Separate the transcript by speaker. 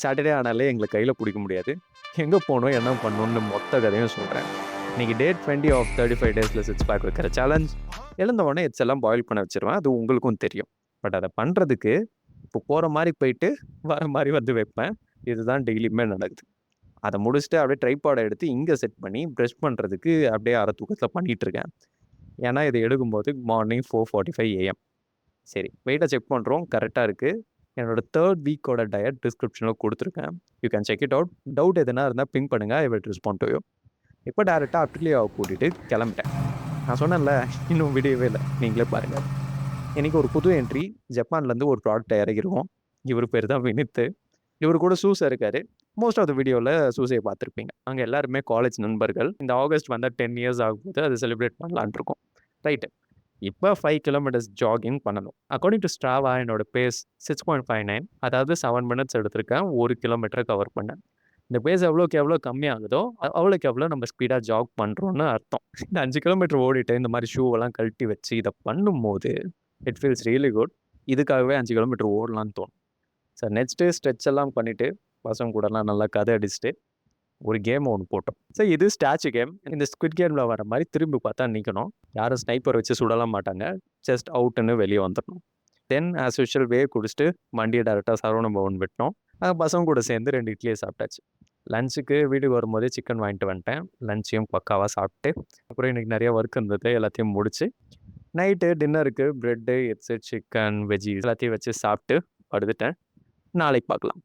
Speaker 1: Saturday ஆனாலே எங்களுக்கு கையில் பிடிக்க முடியாது. எங்கே போகணும், என்ன பண்ணணும்னு மொத்த கதையும் சொல்கிறேன். இன்றைக்கி டே 20 ஆஃப் 35 டேஸில் சிக்ஸ் பேக் வைக்கிற சேலஞ்ச். எழுந்த உடனே எட்ஸ் எல்லாம் பாயில் பண்ண வச்சுருவேன். அது உங்களுக்கும் தெரியும். பட் அதை பண்ணுறதுக்கு இப்போ போகிற மாதிரி போயிட்டு வர மாதிரி வந்து வைப்பேன். இதுதான் டெய்லியுமே நடக்குது. அதை முடிச்சுட்டு அப்படியே ட்ரைபாடை எடுத்து இங்கே செட் பண்ணி ப்ரெஷ் பண்ணுறதுக்கு அப்படியே அரை தூக்கத்தில் பண்ணிகிட்ருக்கேன். ஏன்னா இதை எடுக்கும்போது மார்னிங் 4:45 AM. சரி, வெயிட்டை செக் பண்ணுறோம், கரெக்டாக இருக்குது. என்னோடய 3rd வீக்கோட டயட் டிஸ்கிரிப்ஷனில் கொடுத்துருக்கேன். You can check it out. Doubt எதுனா இருந்தால் பிங் பண்ணுங்கள். I will respond to you. இப்போ டேரெக்டாக அப்டிலியாவை கூட்டிகிட்டு கிளம்பிட்டேன். நான் சொன்னேன்ல, இன்னும் விடியவே இல்லை, நீங்களே பாருங்கள். இன்றைக்கி ஒரு புது என்ட்ரி. ஜப்பான்லேருந்து ஒரு ப்ராடக்டை இறங்கிடுவோம். இவர் பேர் தான் வினித்து. இவர் கூட சூஸா இருக்கார். மோஸ்ட் ஆஃப் த வீடியோவில் சூஸையை பார்த்துருப்பீங்க. அங்கே எல்லாருமே காலேஜ் நண்பர்கள். இந்த ஆகஸ்ட் வந்தால் 10 இயர்ஸ் ஆகும்போது அதை செலிப்ரேட் பண்ணலான் இருக்கோம். ரைட்டு. இப்போ 5 கிலோமீட்டர்ஸ் ஜாகிங் பண்ணணும். அக்கார்டிங் டு ஸ்ட்ராவா என்னோட பேஸ் 6.59, அதாவது 7 மினிட்ஸ் எடுத்திருக்கேன் 1 கிலோமீட்டரை கவர் பண்ணேன். இந்த பேஸ் எவ்வளோக்கு கம்மியாகுதோ அவ்வளோக்கு எவ்வளோ நம்ம ஸ்பீடாக ஜாக் பண்ணுறோன்னு அர்த்தம். இந்த 5 கிலோமீட்டர் ஓடிட்டு இந்த மாதிரி ஷூவெல்லாம் கழட்டி வச்சு இதை பண்ணும்போது இட் ஃபீல்ஸ் ரியலி குட். இதுக்காகவே 5 கிலோமீட்டர் ஓடலான்னு தோணும். சார் நெக்ஸ்ட்டு ஸ்ட்ரெச் எல்லாம் பண்ணிவிட்டு பசங்க கூடலாம் நல்லா கதை அடிச்சுட்டு ஒரு கேம் ஒன்று போட்டோம். ஸோ இது ஸ்டாச்சு கேம். இந்த ஸ்குவிட் கேமில் வர மாதிரி திரும்பி பார்த்தா நிற்கணும். யாரும் ஸ்னைப்பர் வச்சு சுடலாம் மாட்டாங்க. ஜஸ்ட் அவுட்டுன்னு வெளியே வந்துடணும். தென் ஆஸ் யூஷுவல் குடிச்சிட்டு வண்டியை டேரெக்டாக சரவண பவன் விட்டோம். பசங்க கூட சேர்ந்து 2 இட்லியை சாப்பிட்டாச்சு. லஞ்சுக்கு வீட்டுக்கு வரும்போதே சிக்கன் வாங்கிட்டு வந்துட்டேன். லஞ்சையும் பக்காவாக சாப்பிட்டு அப்புறம் இன்றைக்கி நிறைய ஒர்க் இருந்தது, எல்லாத்தையும் முடிச்சு நைட்டு டின்னருக்கு ப்ரெட்டு, எக்ஸு, சிக்கன், வெஜ்ஜி எல்லாத்தையும் வச்சு சாப்பிட்டு படுத்துட்டேன். நாளைக்கு பார்க்கலாம்.